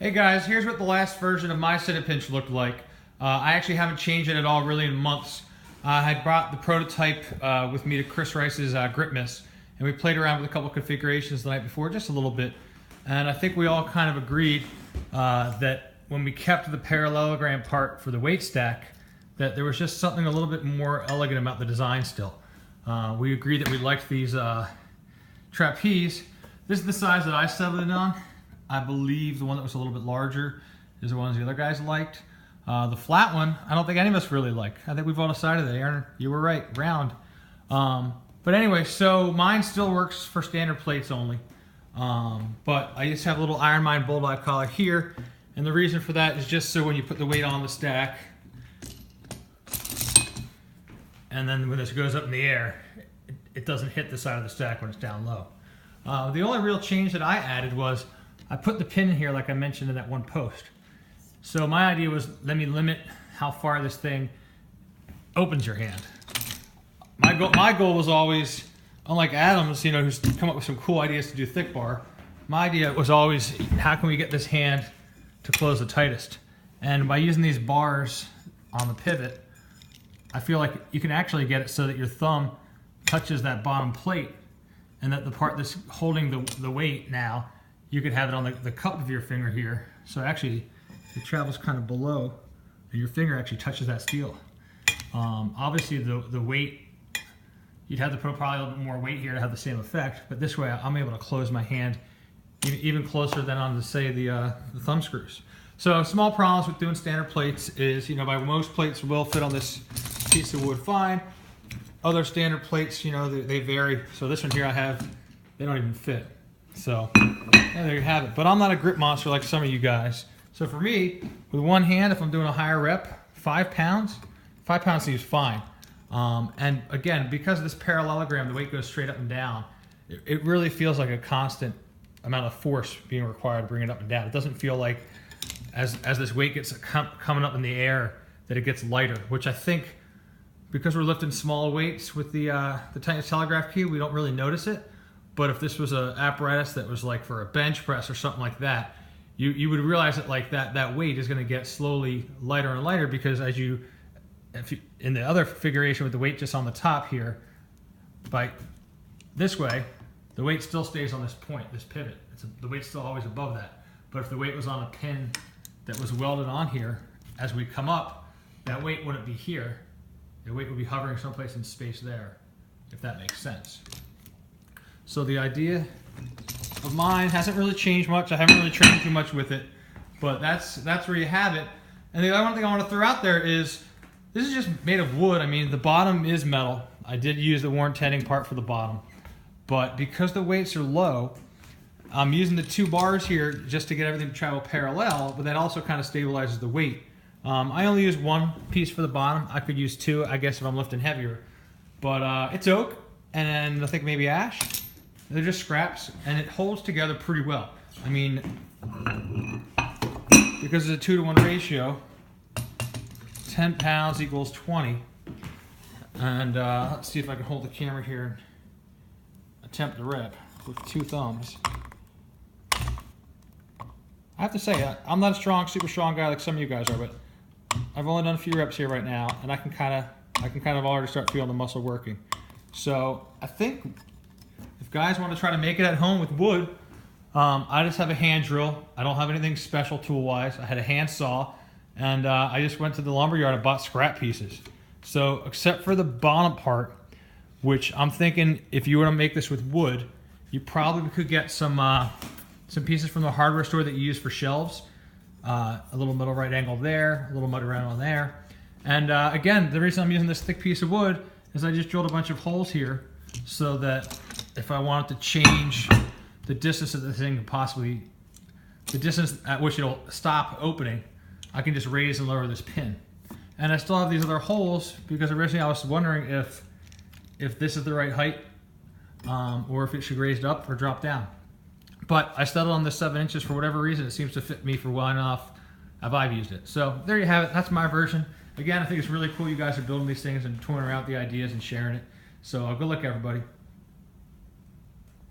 Hey guys, here's what the last version of my CinePinch looked like. I actually haven't changed it at all really in months. I had brought the prototype with me to Chris Rice's Grip Miss, and we played around with a couple configurations the night before, just a little bit. And I think we all kind of agreed that when we kept the parallelogram part for the weight stack, that there was just something a little bit more elegant about the design still. We agreed that we liked these trapeze. This is the size that I settled in on. I believe the one that was a little bit larger is the ones the other guys liked. The flat one, I don't think any of us really like. I think we've all decided that, Aaron, you were right, round. But anyway, so mine still works for standard plates only. But I just have a little Iron Mine Bulldog collar here. And the reason for that is just so when you put the weight on the stack, and then when this goes up in the air, it doesn't hit the side of the stack when it's down low. The only real change that I added was I put the pin in here like I mentioned in that one post. So my idea was, let me limit how far this thing opens your hand. My goal was always, unlike Adam's, you know, who's come up with some cool ideas to do thick bar, my idea was always, how can we get this hand to close the tightest? And by using these bars on the pivot, I feel like you can actually get it so that your thumb touches that bottom plate, and that the part that's holding the weight now, you could have it on the cup of your finger here. So actually, it travels kind of below, and your finger actually touches that steel. Obviously, the weight, you'd have to put probably a little bit more weight here to have the same effect, but this way I'm able to close my hand even closer than on, say, the thumb screws. So small problems with doing standard plates is, you know, most plates will fit on this piece of wood fine. Other standard plates, you know, they vary. So this one here I have, they don't even fit. So yeah, there you have it. But I'm not a grip monster like some of you guys. So for me, with one hand, if I'm doing a higher rep, 5 pounds seems fine. And again, because of this parallelogram, the weight goes straight up and down, it really feels like a constant amount of force being required to bring it up and down. It doesn't feel like as this weight gets coming up in the air that it gets lighter, which I think, because we're lifting small weights with the Titan's telegraph key, we don't really notice it. But if this was an apparatus that was like for a bench press or something like that, you would realize that like that weight is going to get slowly lighter and lighter, because if you in the other configuration with the weight just on the top here, by this way, the weight still stays on this point, this pivot. The weight's still always above that. But if the weight was on a pin that was welded on here, as we come up, that weight wouldn't be here. The weight would be hovering someplace in space there, if that makes sense. So the idea of mine hasn't really changed much. I haven't really trained too much with it, but that's where you have it. And the other one thing I want to throw out there is, this is just made of wood. I mean, the bottom is metal. I did use the worn tenon part for the bottom, but because the weights are low, I'm using the 2 bars here just to get everything to travel parallel, but that also kind of stabilizes the weight. I only use 1 piece for the bottom. I could use 2, I guess, if I'm lifting heavier. But it's oak, and I think maybe ash. They're just scraps, and it holds together pretty well. I mean, because it's a 2-to-1 ratio, 10 pounds equals 20. And let's see if I can hold the camera here and attempt the rep with 2 thumbs. I have to say, I'm not a super strong guy like some of you guys are, but I've only done a few reps here right now, and I can kind of already start feeling the muscle working. So I think if guys want to try to make it at home with wood, I just have a hand drill. I don't have anything special tool-wise. I had a hand saw, and I just went to the lumber yard and bought scrap pieces. So except for the bottom part, which I'm thinking if you were to make this with wood, you probably could get some pieces from the hardware store that you use for shelves. A little middle right angle there, a little mud around on there. And again, the reason I'm using this thick piece of wood is I just drilled a bunch of holes here so that if I wanted to change the distance that the thing could possibly, the distance at which it'll stop opening, I can just raise and lower this pin. And I still have these other holes because originally I was wondering if this is the right height or if it should raise it up or drop down. But I settled on this 7 inches for whatever reason. It seems to fit me for well enough. I've used it. So there you have it. That's my version. Again, I think it's really cool you guys are building these things and touring around the ideas and sharing it. So good luck, everybody.